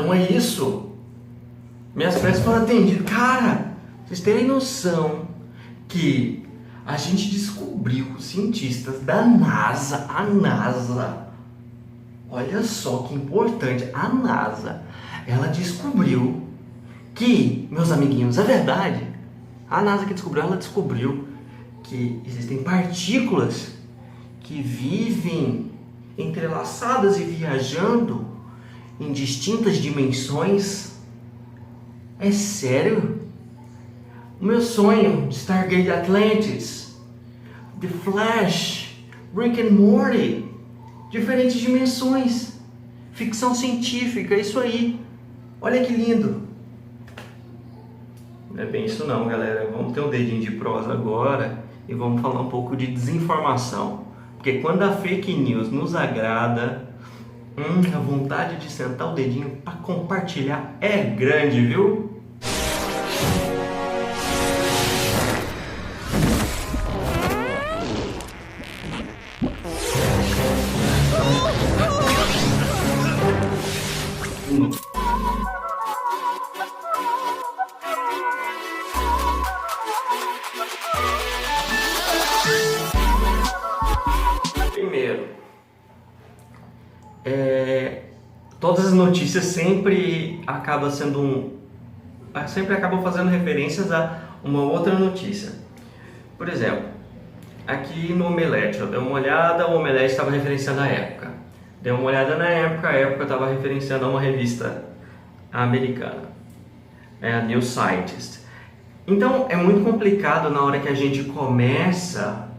Então é isso. Minhas preces foram atendidas. Cara, vocês terem noção que a gente descobriu, cientistas da NASA, a NASA, olha só que importante, a NASA, ela descobriu que, meus amiguinhos, é verdade, a NASA que descobriu, ela descobriu que existem partículas que vivem entrelaçadas e viajando em distintas dimensões. É sério? O meu sonho de Stargate Atlantis, The Flash, Rick and Morty, diferentes dimensões, ficção científica, isso aí. Olha que lindo. Não é bem isso não, galera. Vamos ter um dedinho de prosa agora e vamos falar um pouco de desinformação. Porque quando a fake news nos agrada, a vontade de sentar o dedinho para compartilhar é grande, viu? Primeiro, todas as notícias sempre acabam fazendo referências a uma outra notícia. Por exemplo, aqui no Omelete, eu dei uma olhada, o Omelete estava referenciando a época. Dei uma olhada na época, a época estava referenciando a uma revista americana, a New Scientist. Então é muito complicado na hora que a gente começa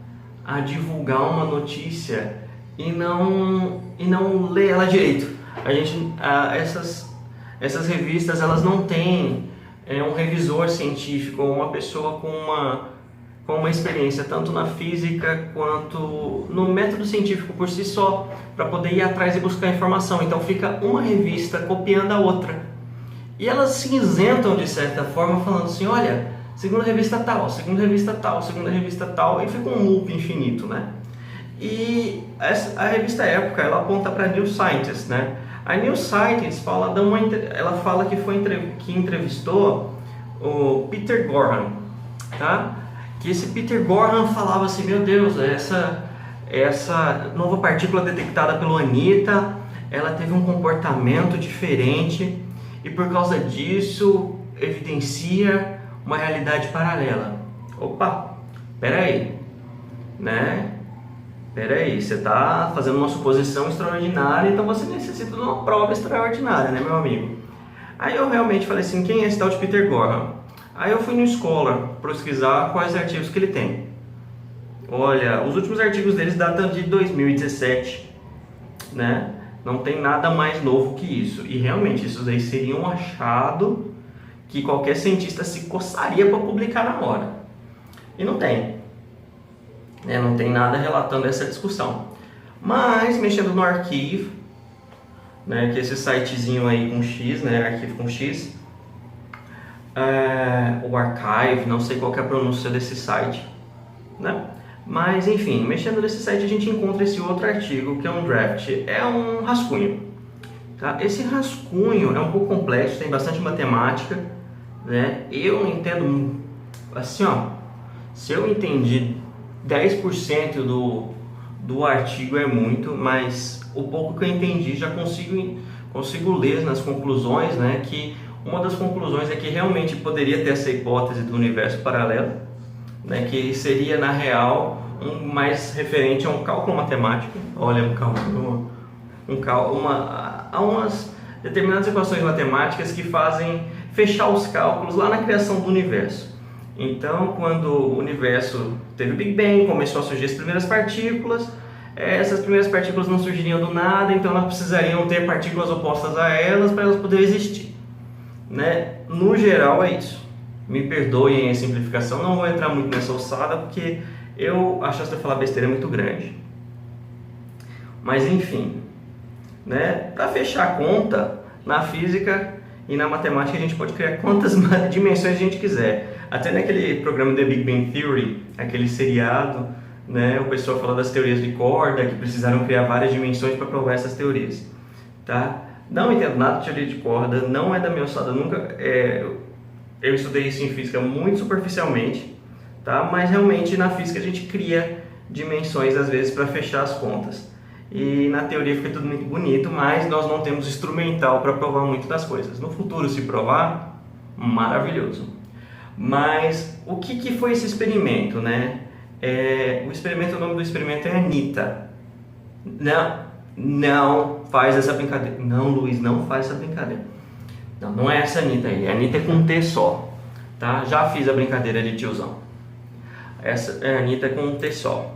a divulgar uma notícia e não lê ela direito. Essas revistas, elas não têm um revisor científico ou uma pessoa com uma experiência tanto na física quanto no método científico por si só, para poder ir atrás e buscar informação. Então fica uma revista copiando a outra e elas se isentam de certa forma, falando assim: olha, segunda revista tal, segunda revista tal, segunda revista tal, e fica um loop infinito, né? E a revista Época, ela aponta para New Scientist, né? A New Scientist ela fala que entrevistou o Peter Gorham, tá? Que esse Peter Gorham falava assim: meu Deus, essa nova partícula detectada pelo ANITA, ela teve um comportamento diferente e por causa disso evidencia uma realidade paralela. Opa, peraí, né? Peraí, você está fazendo uma suposição extraordinária, então você necessita de uma prova extraordinária, né, meu amigo? Aí eu realmente falei assim: quem é esse tal de Peter Gorham? Aí eu fui no Scholar pesquisar quais artigos que ele tem. Olha, os últimos artigos deles datam de 2017, né? Não tem nada mais novo que isso. E realmente, isso daí seria um achado que qualquer cientista se coçaria para publicar na hora. E não tem. Não tem nada relatando essa discussão. Mas, mexendo no Archive, né, que é esse sitezinho aí com X, né, Archive com X, o Archive, não sei qual que é a pronúncia desse site, né? Mas, enfim, mexendo nesse site a gente encontra esse outro artigo, que é um draft, é um rascunho. Tá? Esse rascunho é um pouco complexo, tem bastante matemática, né? Eu entendo, assim, ó, se eu entendi 10% do artigo é muito, mas o pouco que eu entendi já consigo ler nas conclusões, né, que uma das conclusões é que realmente poderia ter essa hipótese do universo paralelo, né, que seria na real mais referente a um cálculo matemático. Olha, a umas determinadas equações matemáticas que fazem fechar os cálculos lá na criação do universo. Então, quando o universo teve o Big Bang, começou a surgir as primeiras partículas, essas primeiras partículas não surgiriam do nada, então elas precisariam ter partículas opostas a elas para elas poderem existir, né? No geral é isso. Me perdoem a simplificação, não vou entrar muito nessa ossada porque eu acho que se eu falar besteira é muito grande. Mas enfim, né? Para fechar a conta, na física e na matemática a gente pode criar quantas dimensões a gente quiser. Até naquele programa The Big Bang Theory, aquele seriado, né, o pessoal fala das teorias de corda, que precisaram criar várias dimensões para provar essas teorias, tá? Não entendo nada de teoria de corda, não é da minha alçada, nunca. Eu estudei isso em física muito superficialmente, tá? Mas realmente na física a gente cria dimensões às vezes para fechar as contas. E na teoria fica tudo muito bonito, mas nós não temos instrumental para provar muito das coisas. No futuro, se provar, maravilhoso. Mas o que foi esse experimento, né? O nome do experimento é Anitta. Não faz essa brincadeira. Não, Luiz, não faz essa brincadeira. Não é essa Anitta aí. Anitta é com um T só, tá? Já fiz a brincadeira de tiozão. Essa é a Anitta com um T só.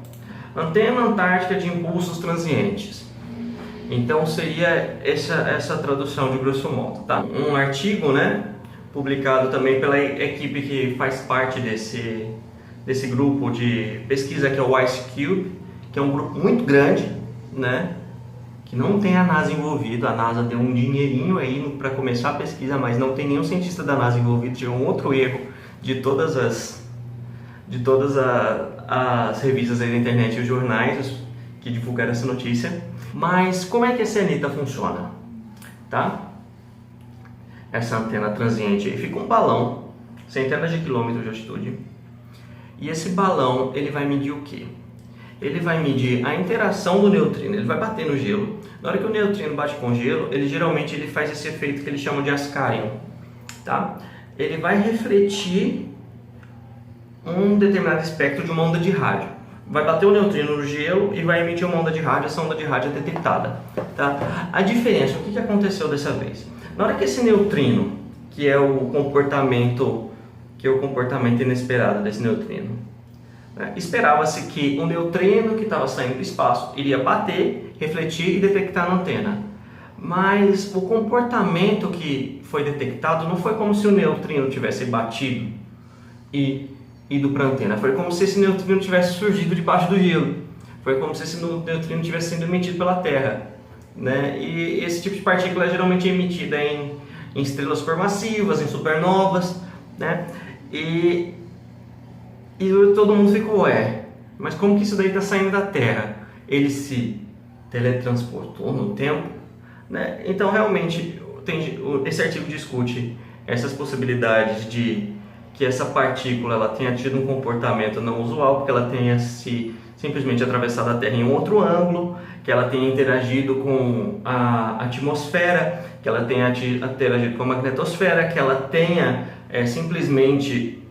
Antena Antártica de Impulsos Transientes. Então seria essa tradução de grosso modo, tá? Um artigo, né, publicado também pela equipe que faz parte desse grupo de pesquisa que é o IceCube, que é um grupo muito grande, né, que não tem a NASA envolvida. A NASA deu um dinheirinho aí para começar a pesquisa, mas não tem nenhum cientista da NASA envolvido. Tinha um outro erro de todas as revistas aí da internet e os jornais que divulgaram essa notícia. Mas como é que essa Anitta funciona? Tá? Essa antena transiente aí fica um balão, centenas de quilômetros de altitude, e esse balão ele vai medir o quê? Ele vai medir a interação do neutrino. Ele vai bater no gelo. Na hora que o neutrino bate com o gelo, ele geralmente faz esse efeito que eles chamam de Ascarion, tá? Ele vai refletir um determinado espectro de uma onda de rádio. Vai bater o neutrino no gelo e vai emitir uma onda de rádio. Essa onda de rádio é detectada, tá? A diferença, o que aconteceu dessa vez? Na hora que esse neutrino, que é o comportamento inesperado desse neutrino, né? Esperava-se que o neutrino que estava saindo do espaço iria bater, refletir e detectar na antena. Mas o comportamento que foi detectado não foi como se o neutrino tivesse batido e ido para a antena. Foi como se esse neutrino tivesse surgido debaixo do gelo. Foi como se esse neutrino tivesse sido emitido pela Terra, né? E esse tipo de partícula é geralmente emitida em estrelas supermassivas, em supernovas, né? E todo mundo ficou, mas como que isso daí está saindo da Terra? Ele se teletransportou no tempo, né? Então realmente esse artigo discute essas possibilidades de que essa partícula ela tenha tido um comportamento não usual, porque ela tenha simplesmente atravessado a Terra em um outro ângulo, que ela tenha interagido com a atmosfera, que ela tenha interagido com a magnetosfera, que ela tenha simplesmente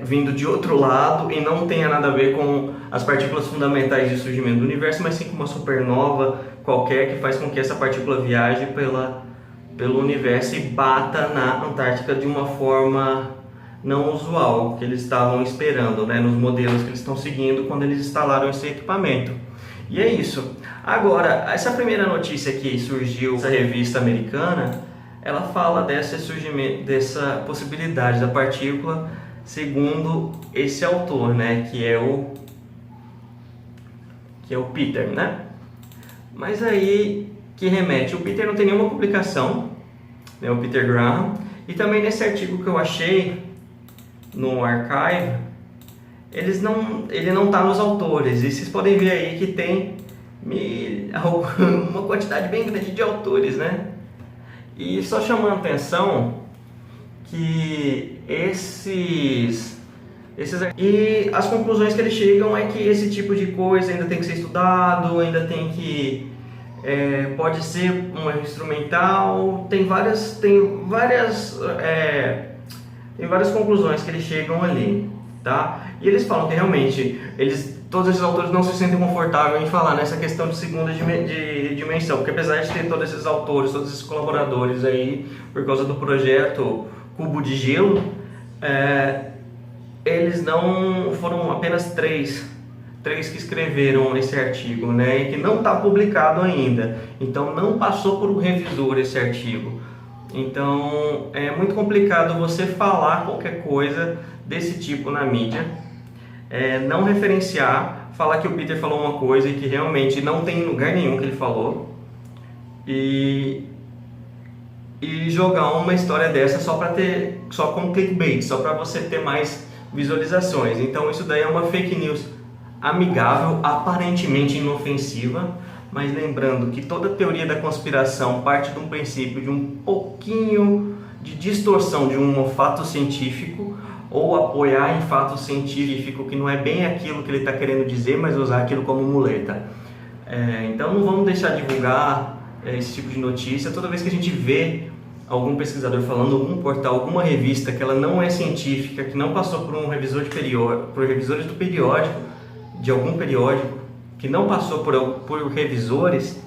vindo de outro lado e não tenha nada a ver com as partículas fundamentais de surgimento do universo, mas sim com uma supernova qualquer que faz com que essa partícula viaje pelo universo e bata na Antártica de uma forma não usual, que eles estavam esperando, né, nos modelos que eles estão seguindo quando eles instalaram esse equipamento. E é isso. Agora, essa primeira notícia que surgiu nessa revista americana, ela fala dessa possibilidade da partícula, segundo esse autor, né, que é o Peter, né? Mas aí que remete, o Peter não tem nenhuma publicação, né, o Peter Graham, e também nesse artigo que eu achei no archive, ele não está nos autores, e vocês podem ver aí que tem uma quantidade bem grande de autores, né? E só chamando a atenção que e as conclusões que eles chegam é que esse tipo de coisa ainda tem que ser estudado, ainda tem que pode ser um erro instrumental, tem várias conclusões que eles chegam ali, tá? E eles falam que realmente todos esses autores não se sentem confortáveis em falar nessa questão de segunda dimensão, porque apesar de ter todos esses autores, todos esses colaboradores aí, por causa do projeto Cubo de Gelo, eles não foram apenas três que escreveram esse artigo, né, e que não está publicado ainda, então não passou por um revisor esse artigo. Então é muito complicado você falar qualquer coisa desse tipo na mídia, não referenciar, falar que o Peter falou uma coisa e que realmente não tem lugar nenhum que ele falou, e jogar uma história dessa só como clickbait, só para você ter mais visualizações. Então isso daí é uma fake news amigável, aparentemente inofensiva, mas lembrando que toda teoria da conspiração parte de um princípio de um pouquinho de distorção de um fato científico, ou apoiar em fato científico que não é bem aquilo que ele está querendo dizer, mas usar aquilo como muleta. Então não vamos deixar de divulgar esse tipo de notícia. Toda vez que a gente vê algum pesquisador falando, algum portal, alguma revista que ela não é científica, que não passou por um revisor de periódico, por revisores do periódico, de algum periódico, que não passou por revisores,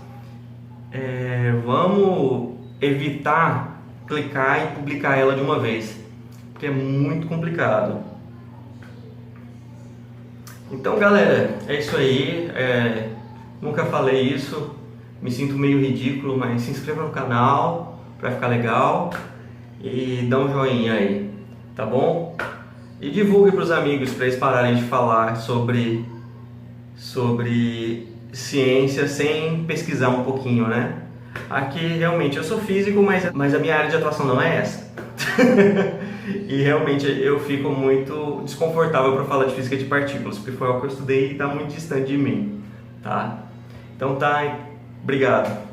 vamos evitar clicar e publicar ela de uma vez, porque é muito complicado. Então, galera, é isso aí. Nunca falei isso, me sinto meio ridículo, mas se inscreva no canal para ficar legal e dá um joinha aí, tá bom? E divulgue para os amigos para eles pararem de falar sobre ciência sem pesquisar um pouquinho, né? Aqui realmente eu sou físico, mas a minha área de atuação não é essa. E realmente eu fico muito desconfortável para falar de física de partículas, porque foi algo que eu estudei e está muito distante de mim, tá? Então tá, obrigado.